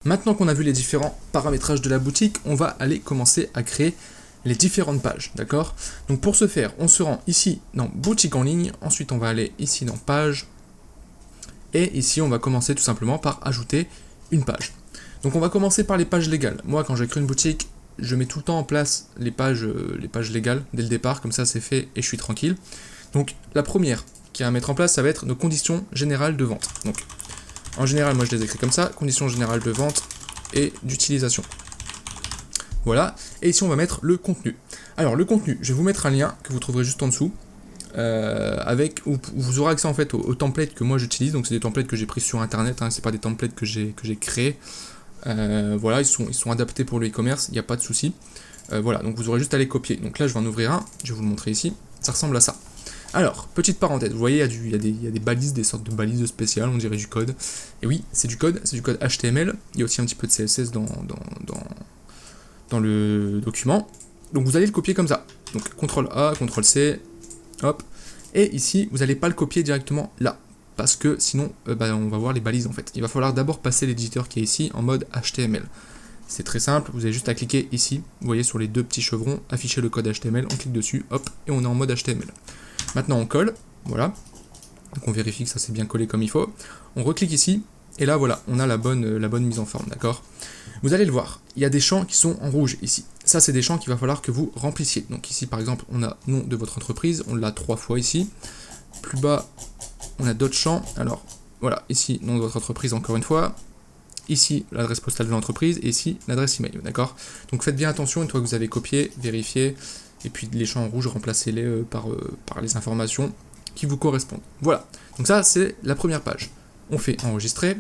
Maintenant qu'on a vu les différents paramétrages de la boutique, on va aller commencer à créer les différentes pages, d'accord? Donc pour ce faire, on se rend ici dans boutique en ligne, ensuite on va aller ici dans page, et ici on va commencer tout simplement par ajouter une page. Donc on va commencer par les pages légales. Moi quand j'écris une boutique, je mets tout le temps en place les pages légales dès le départ, comme ça c'est fait et je suis tranquille. Donc la première qui est à mettre en place, ça va être nos conditions générales de vente. Donc en général, moi je les écris comme ça, conditions générales de vente et d'utilisation. Voilà, et ici on va mettre le contenu. Alors le contenu, je vais vous mettre un lien que vous trouverez juste en dessous, où vous aurez accès en fait aux templates que moi j'utilise. Donc c'est des templates que j'ai pris sur internet, hein, c'est pas des templates que j'ai créés. Voilà, ils sont adaptés pour le e-commerce, il n'y a pas de souci. Voilà, donc vous aurez juste à les copier. Donc là je vais en ouvrir un, je vais vous le montrer ici, ça ressemble à ça. Alors, petite parenthèse, vous voyez, il y a des balises, des sortes de balises spéciales, on dirait du code. Et oui, c'est du code HTML, il y a aussi un petit peu de CSS dans le document. Donc vous allez le copier comme ça. Donc CTRL A, CTRL C, hop. Et ici, vous n'allez pas le copier directement là, parce que sinon, on va voir les balises en fait. Il va falloir d'abord passer l'éditeur qui est ici en mode HTML. C'est très simple, vous avez juste à cliquer ici, vous voyez sur les deux petits chevrons, afficher le code HTML, on clique dessus, hop, et on est en mode HTML. Maintenant on colle, voilà, donc on vérifie que ça s'est bien collé comme il faut, on reclique ici, et là voilà, on a la bonne mise en forme, d'accord? Vous allez le voir, il y a des champs qui sont en rouge ici, ça c'est des champs qu'il va falloir que vous remplissiez. Donc ici par exemple, on a nom de votre entreprise, on l'a 3 fois ici, plus bas, on a d'autres champs, alors voilà, ici, nom de votre entreprise encore une fois, ici l'adresse postale de l'entreprise, et ici l'adresse email, d'accord? Donc faites bien attention, une fois que vous avez copié, vérifiez, et puis les champs en rouge, remplacez-les par les informations qui vous correspondent. Voilà, donc ça c'est la première page. On fait enregistrer.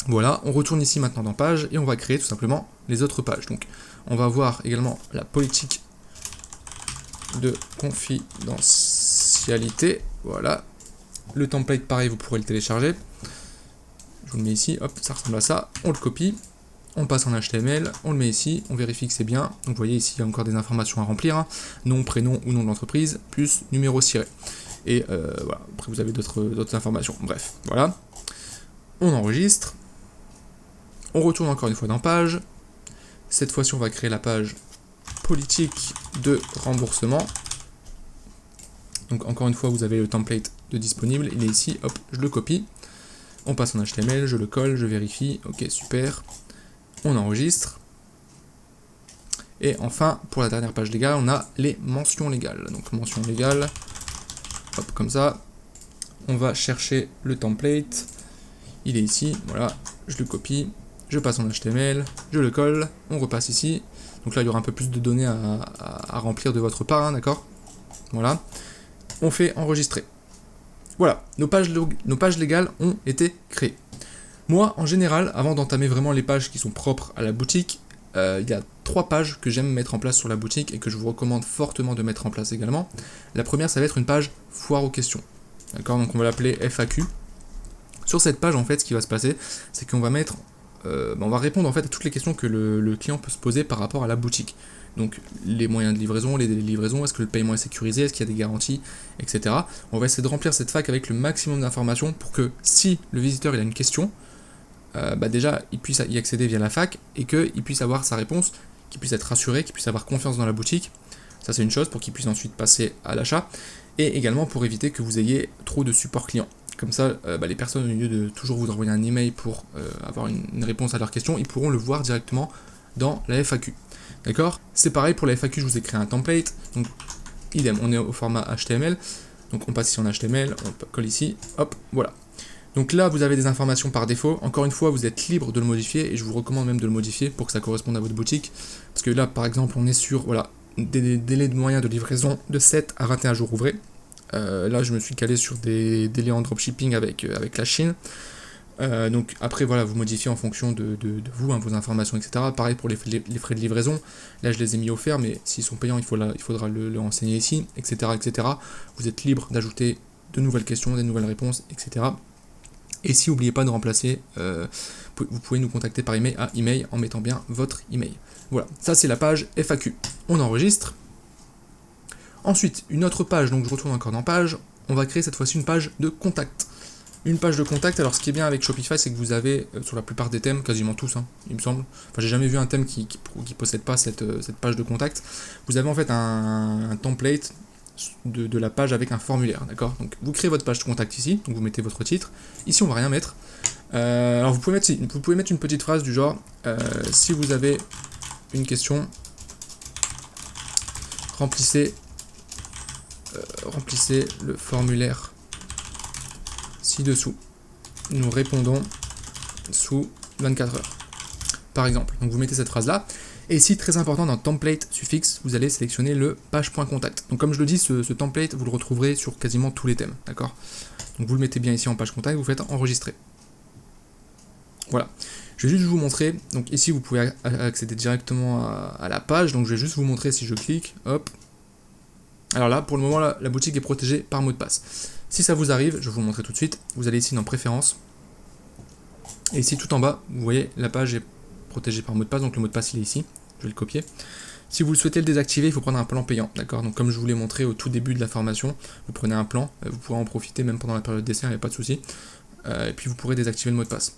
Voilà, on retourne ici maintenant dans page, et on va créer tout simplement les autres pages. Donc on va voir également la politique de confidentialité. Voilà, le template pareil, vous pourrez le télécharger. Je vous le mets ici, hop, ça ressemble à ça, on le copie. On passe en HTML, on le met ici, on vérifie que c'est bien. Donc vous voyez ici, il y a encore des informations à remplir, hein. Nom, prénom ou nom de l'entreprise, plus numéro ciré. Et voilà, après vous avez d'autres informations. Bref, voilà. On enregistre. On retourne encore une fois dans page. Cette fois-ci, on va créer la page politique de remboursement. Donc encore une fois, vous avez le template de disponible. Il est ici, hop, je le copie. On passe en HTML, je le colle, je vérifie. Ok, super. On enregistre. Et enfin, pour la dernière page légale, on a les mentions légales. Donc mention légale, hop, comme ça. On va chercher le template. Il est ici, voilà, je le copie, je passe en HTML, je le colle, on repasse ici. Donc là, il y aura un peu plus de données à remplir de votre part, hein, d'accord? Voilà. On fait enregistrer. Voilà, nos pages légales ont été créées. Moi, en général, avant d'entamer vraiment les pages qui sont propres à la boutique, il y a 3 pages que j'aime mettre en place sur la boutique et que je vous recommande fortement de mettre en place également. La première, ça va être une page foire aux questions. D'accord, donc on va l'appeler FAQ. Sur cette page, en fait, ce qui va se passer, c'est qu'on va mettre, on va répondre en fait à toutes les questions que le client peut se poser par rapport à la boutique. Donc les moyens de livraison, les délais de livraison, est-ce que le paiement est sécurisé, est-ce qu'il y a des garanties, etc. On va essayer de remplir cette FAQ avec le maximum d'informations pour que si le visiteur il a une question, déjà il puisse y accéder via la FAQ et qu'il puisse avoir sa réponse, qu'il puisse être rassuré, qu'il puisse avoir confiance dans la boutique. Ça c'est une chose pour qu'il puisse ensuite passer à l'achat, et également pour éviter que vous ayez trop de support client. Comme ça, les personnes, au lieu de toujours vous envoyer un email pour avoir une réponse à leurs questions, ils pourront le voir directement dans la FAQ. D'accord? C'est pareil pour la FAQ, je vous ai créé un template, donc idem, on est au format HTML, donc on passe ici en HTML, on colle ici, hop, voilà. Donc là, vous avez des informations par défaut. Encore une fois, vous êtes libre de le modifier, et je vous recommande même de le modifier pour que ça corresponde à votre boutique. Parce que là, par exemple, on est sur voilà, des délais de moyens de livraison de 7 à 21 jours ouvrés. Là, je me suis calé sur des délais en dropshipping avec la Chine. Donc après, voilà, vous modifiez en fonction de vous, hein, vos informations, etc. Pareil pour les frais de livraison. Là, je les ai mis offerts, mais s'ils sont payants, il faudra le renseigner ici, etc., etc. Vous êtes libre d'ajouter de nouvelles questions, des nouvelles réponses, etc. Et si n'oubliez pas de remplacer, vous pouvez nous contacter par email à email en mettant bien votre email. Voilà, ça c'est la page FAQ. On enregistre. Ensuite, une autre page, donc je retourne encore dans page. On va créer cette fois-ci une page de contact. une page de contact. Alors ce qui est bien avec Shopify, c'est que vous avez sur la plupart des thèmes, quasiment tous, hein, il me semble. Enfin, j'ai jamais vu un thème qui possède pas cette page de contact. Vous avez en fait un template de la page avec un formulaire, d'accord. Donc vous créez votre page de contact ici, donc vous mettez votre titre. Ici on va rien mettre. Alors vous pouvez mettre une petite phrase du genre si vous avez une question, remplissez le formulaire ci-dessous. Nous répondons sous 24 heures, par exemple. Donc vous mettez cette phrase-là. Et ici, très important, dans template suffixe, vous allez sélectionner le page.contact. Donc comme je le dis, ce template, vous le retrouverez sur quasiment tous les thèmes, d'accord. Donc vous le mettez bien ici en page contact, vous faites enregistrer. Voilà. Je vais juste vous montrer. Donc ici, vous pouvez accéder directement à la page. Donc je vais juste vous montrer si je clique. Hop. Alors là, pour le moment, la boutique est protégée par mot de passe. Si ça vous arrive, je vais vous le montrer tout de suite. Vous allez ici dans Préférences. Et ici, tout en bas, vous voyez, la page est protégée par mot de passe. Donc le mot de passe, il est ici. Je vais le copier. Si vous souhaitez le désactiver, il faut prendre un plan payant. D'accord. Donc comme je vous l'ai montré au tout début de la formation, vous prenez un plan. Vous pourrez en profiter même pendant la période d'essai, il n'y a pas de souci. Et puis vous pourrez désactiver le mot de passe.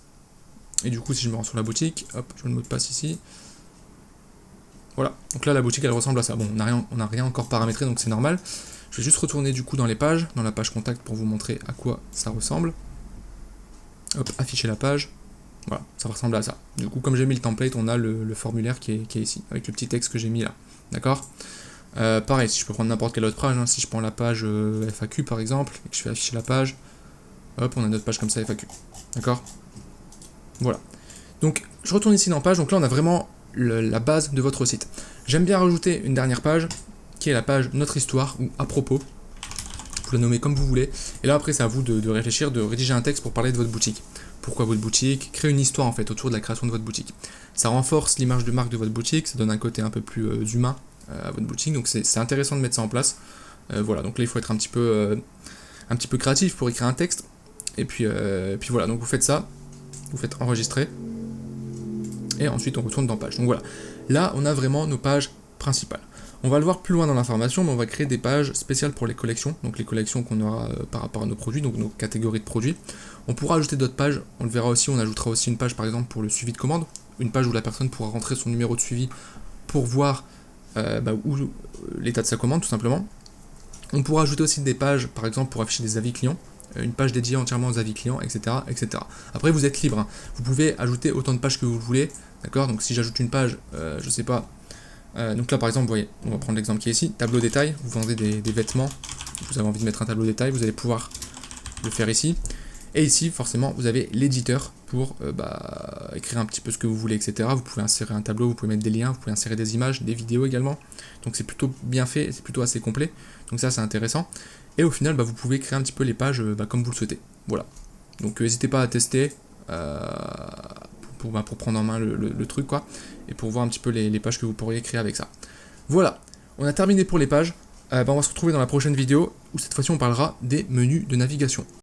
Et du coup, si je me rends sur la boutique, hop, je mets le mot de passe ici. Voilà, donc là la boutique elle ressemble à ça. Bon, on n'a rien encore paramétré, donc c'est normal. Je vais juste retourner du coup dans les pages, dans la page contact pour vous montrer à quoi ça ressemble. Hop, afficher la page. Voilà, ça ressemble à ça. Du coup, comme j'ai mis le template, on a le formulaire qui est ici, avec le petit texte que j'ai mis là. D'accord. Pareil, si je peux prendre n'importe quelle autre page, hein, si je prends la page FAQ par exemple, et que je fais afficher la page, hop, on a notre page comme ça FAQ. D'accord. Voilà. Donc, je retourne ici dans page. Donc là, on a vraiment la base de votre site. J'aime bien rajouter une dernière page, qui est la page Notre Histoire, ou À propos. Vous la nommez comme vous voulez. Et là, après, c'est à vous de réfléchir, de rédiger un texte pour parler de votre boutique. Pourquoi votre boutique? Créer une histoire, en fait, autour de la création de votre boutique. Ça renforce l'image de marque de votre boutique, ça donne un côté un peu plus humain à votre boutique. Donc, c'est intéressant de mettre ça en place. Voilà, donc là, il faut être un petit peu créatif pour écrire un texte. Et puis voilà, donc vous faites ça. Vous faites enregistrer, et ensuite on retourne dans page. Donc voilà, là on a vraiment nos pages principales. On va le voir plus loin dans l'information, mais on va créer des pages spéciales pour les collections, donc les collections qu'on aura par rapport à nos produits, donc nos catégories de produits. On pourra ajouter d'autres pages, on le verra aussi, on ajoutera aussi une page par exemple pour le suivi de commande, une page où la personne pourra rentrer son numéro de suivi pour voir où l'état de sa commande tout simplement. On pourra ajouter aussi des pages par exemple pour afficher des avis clients, une page dédiée entièrement aux avis clients, etc., etc. Après, vous êtes libre. Hein. Vous pouvez ajouter autant de pages que vous voulez. D'accord. Donc, si j'ajoute une page, je sais pas. Donc là, par exemple, vous voyez, on va prendre l'exemple qui est ici. Tableau détail. Vous vendez des vêtements. Vous avez envie de mettre un tableau détail. Vous allez pouvoir le faire ici. Et ici, forcément, vous avez l'éditeur pour écrire un petit peu ce que vous voulez, etc. Vous pouvez insérer un tableau, vous pouvez mettre des liens, vous pouvez insérer des images, des vidéos également. Donc, c'est plutôt bien fait. C'est plutôt assez complet. Donc ça, c'est intéressant. Et au final, vous pouvez créer un petit peu les pages comme vous le souhaitez. Voilà. Donc n'hésitez pas à tester pour prendre en main le truc, quoi. Et pour voir un petit peu les pages que vous pourriez créer avec ça. Voilà. On a terminé pour les pages. On va se retrouver dans la prochaine vidéo où cette fois-ci on parlera des menus de navigation.